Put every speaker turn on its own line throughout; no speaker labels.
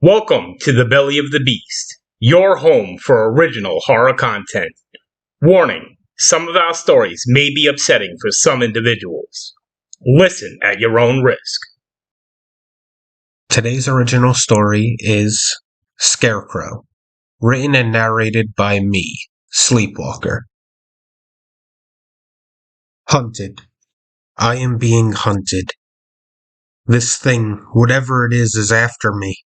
Welcome to the Belly of the Beast, your home for original horror content. Warning, some of our stories may be upsetting for some individuals. Listen at your own risk.
Today's original story is Scarecrow, written and narrated by me, Sleepwalker. Hunted. I am being hunted. This thing, whatever it is after me.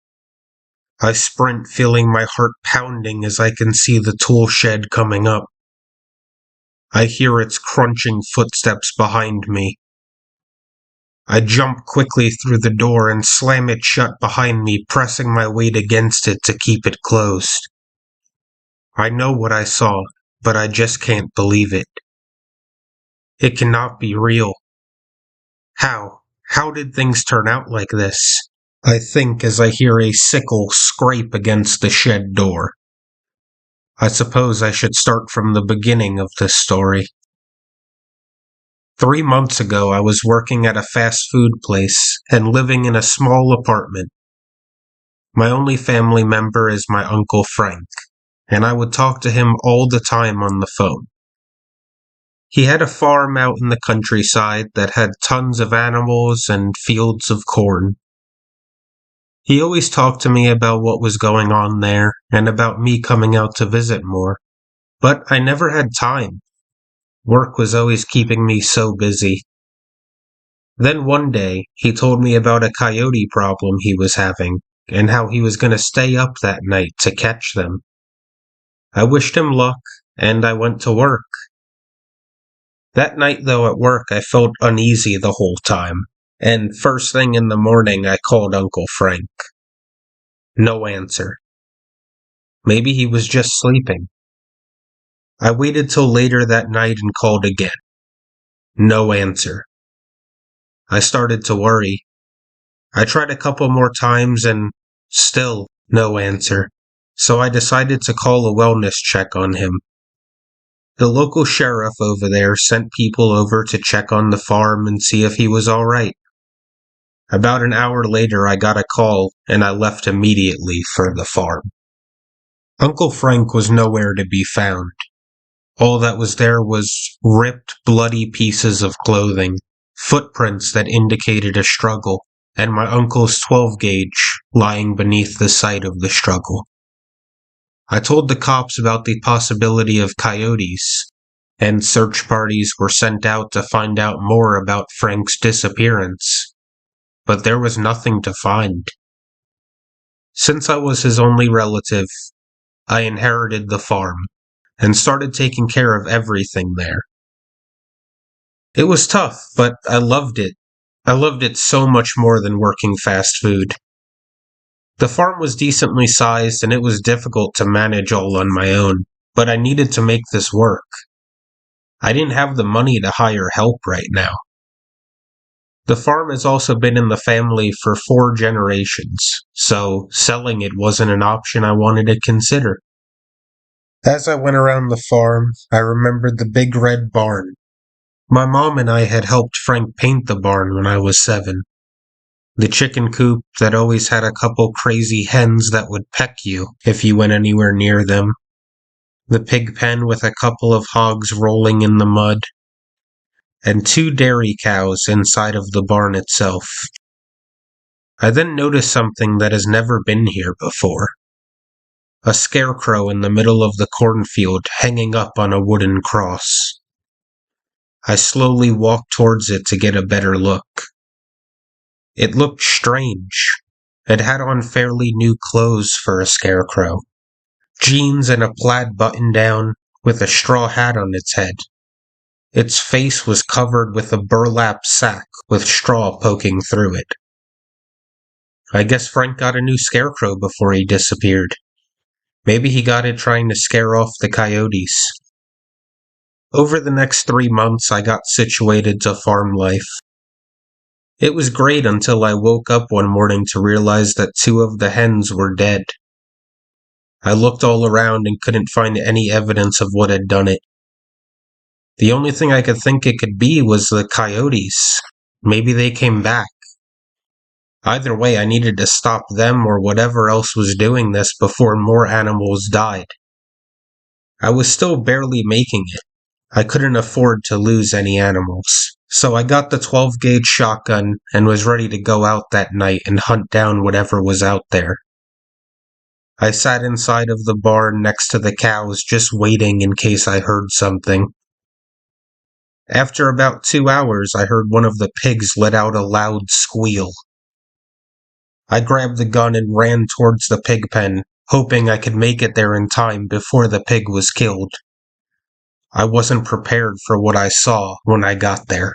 I sprint, feeling my heart pounding as I can see the tool shed coming up. I hear its crunching footsteps behind me. I jump quickly through the door and slam it shut behind me, pressing my weight against it to keep it closed. I know what I saw, but I just can't believe it. It cannot be real. How? How did things turn out like this? I think as I hear a sickle scrape against the shed door. I suppose I should start from the beginning of this story. 3 months ago, I was working at a fast food place and living in a small apartment. My only family member is my Uncle Frank, and I would talk to him all the time on the phone. He had a farm out in the countryside that had tons of animals and fields of corn. He always talked to me about what was going on there and about me coming out to visit more, but I never had time. Work was always keeping me so busy. Then one day, he told me about a coyote problem he was having and how he was going to stay up that night to catch them. I wished him luck, and I went to work. That night, though, at work, I felt uneasy the whole time, and first thing in the morning, I called Uncle Frank. No answer. Maybe he was just sleeping. I waited till later that night and called again. No answer. I started to worry. I tried a couple more times and still no answer, so I decided to call a wellness check on him. The local sheriff over there sent people over to check on the farm and see if he was all right. About an hour later, I got a call, and I left immediately for the farm. Uncle Frank was nowhere to be found. All that was there was ripped, bloody pieces of clothing, footprints that indicated a struggle, and my uncle's 12-gauge lying beneath the site of the struggle. I told the cops about the possibility of coyotes, and search parties were sent out to find out more about Frank's disappearance. But there was nothing to find. Since I was his only relative, I inherited the farm and started taking care of everything there. It was tough, but I loved it. I loved it so much more than working fast food. The farm was decently sized and it was difficult to manage all on my own, but I needed to make this work. I didn't have the money to hire help right now. The farm has also been in the family for 4 generations, so selling it wasn't an option I wanted to consider. As I went around the farm, I remembered the big red barn. My mom and I had helped Frank paint the barn when I was 7. The chicken coop that always had a couple crazy hens that would peck you if you went anywhere near them. The pig pen with a couple of hogs rolling in the mud. And 2 dairy cows inside of the barn itself. I then noticed something that has never been here before. A scarecrow in the middle of the cornfield hanging up on a wooden cross. I slowly walked towards it to get a better look. It looked strange. It had on fairly new clothes for a scarecrow. Jeans and a plaid button-down with a straw hat on its head. Its face was covered with a burlap sack with straw poking through it. I guess Frank got a new scarecrow before he disappeared. Maybe he got it trying to scare off the coyotes. Over the next 3 months, I got situated to farm life. It was great until I woke up one morning to realize that 2 of the hens were dead. I looked all around and couldn't find any evidence of what had done it. The only thing I could think it could be was the coyotes. Maybe they came back. Either way, I needed to stop them or whatever else was doing this before more animals died. I was still barely making it. I couldn't afford to lose any animals. So I got the 12-gauge shotgun and was ready to go out that night and hunt down whatever was out there. I sat inside of the barn next to the cows just waiting in case I heard something. After about 2 hours, I heard one of the pigs let out a loud squeal. I grabbed the gun and ran towards the pig pen, hoping I could make it there in time before the pig was killed. I wasn't prepared for what I saw when I got there.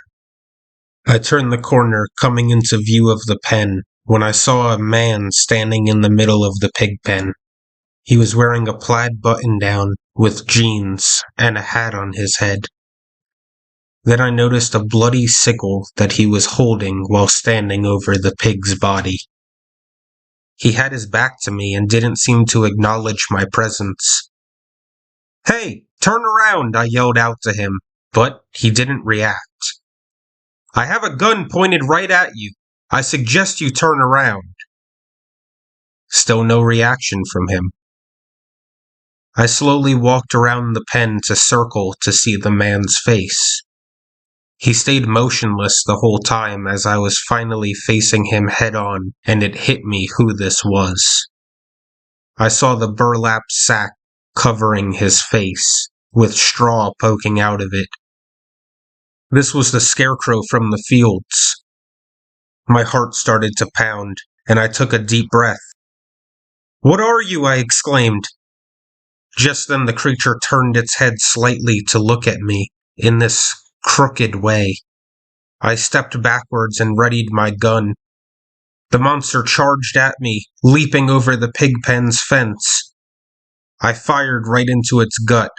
I turned the corner, coming into view of the pen, when I saw a man standing in the middle of the pig pen. He was wearing a plaid button-down with jeans and a hat on his head. Then I noticed a bloody sickle that he was holding while standing over the pig's body. He had his back to me and didn't seem to acknowledge my presence. "Hey, turn around," I yelled out to him, but he didn't react. "I have a gun pointed right at you. I suggest you turn around." Still no reaction from him. I slowly walked around the pen to circle to see the man's face. He stayed motionless the whole time as I was finally facing him head on, and it hit me who this was. I saw the burlap sack covering his face, with straw poking out of it. This was the Scarecrow from the fields. My heart started to pound, and I took a deep breath. "What are you?" I exclaimed. Just then the creature turned its head slightly to look at me, in this crooked way. I stepped backwards and readied my gun. The monster charged at me, leaping over the pig pen's fence. I fired right into its gut.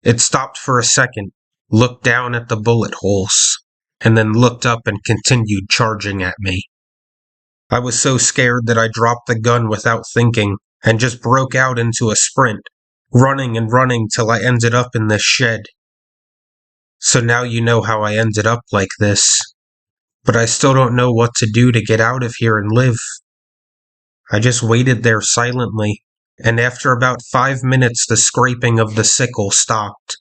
It stopped for a second, looked down at the bullet holes, and then looked up and continued charging at me. I was so scared that I dropped the gun without thinking and just broke out into a sprint, running and running till I ended up in this shed. So now you know how I ended up like this. But I still don't know what to do to get out of here and live. I just waited there silently, and after about 5 minutes the scraping of the sickle stopped.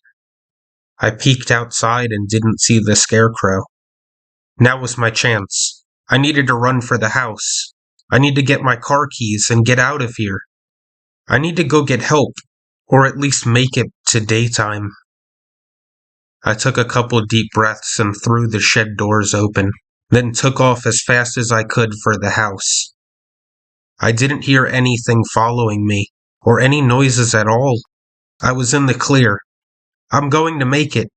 I peeked outside and didn't see the Scarecrow. Now was my chance. I needed to run for the house. I need to get my car keys and get out of here. I need to go get help, or at least make it to daytime. I took a couple deep breaths and threw the shed doors open, then took off as fast as I could for the house. I didn't hear anything following me, or any noises at all. I was in the clear. I'm going to make it.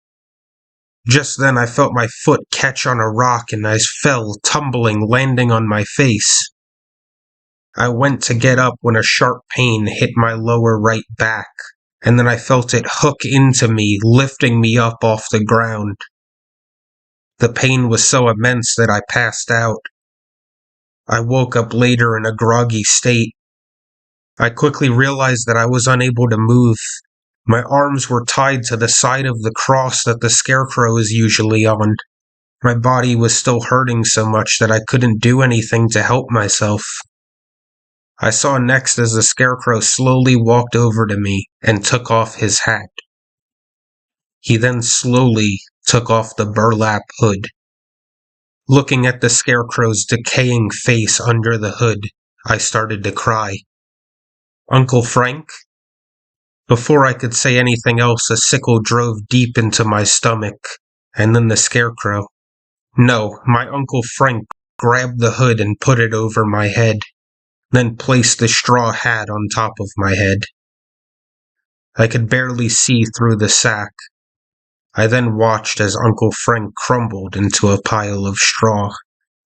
Just then I felt my foot catch on a rock and I fell, tumbling, landing on my face. I went to get up when a sharp pain hit my lower right back, and then I felt it hook into me, lifting me up off the ground. The pain was so immense that I passed out. I woke up later in a groggy state. I quickly realized that I was unable to move. My arms were tied to the side of the cross that the Scarecrow is usually on. My body was still hurting so much that I couldn't do anything to help myself. I saw next as the Scarecrow slowly walked over to me and took off his hat. He then slowly took off the burlap hood. Looking at the Scarecrow's decaying face under the hood, I started to cry. "Uncle Frank?" Before I could say anything else, a sickle drove deep into my stomach, and then the Scarecrow. No, my Uncle Frank grabbed the hood and put it over my head, then placed the straw hat on top of my head. I could barely see through the sack. I then watched as Uncle Frank crumbled into a pile of straw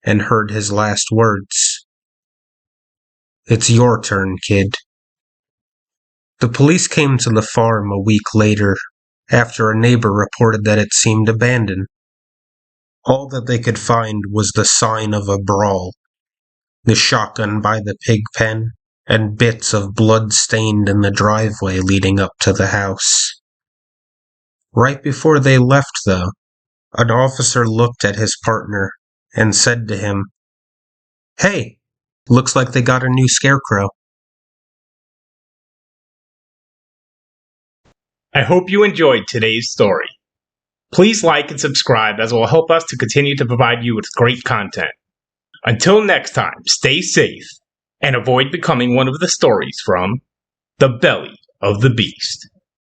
and heard his last words. "It's your turn, kid." The police came to the farm a week later, after a neighbor reported that it seemed abandoned. All that they could find was the sign of a brawl, the shotgun by the pig pen, and bits of blood stained in the driveway leading up to the house. Right before they left, though, an officer looked at his partner and said to him, Hey, looks like they got a new Scarecrow.
I hope you enjoyed today's story. Please like and subscribe as it will help us to continue to provide you with great content. Until next time, stay safe and avoid becoming one of the stories from the belly of the beast.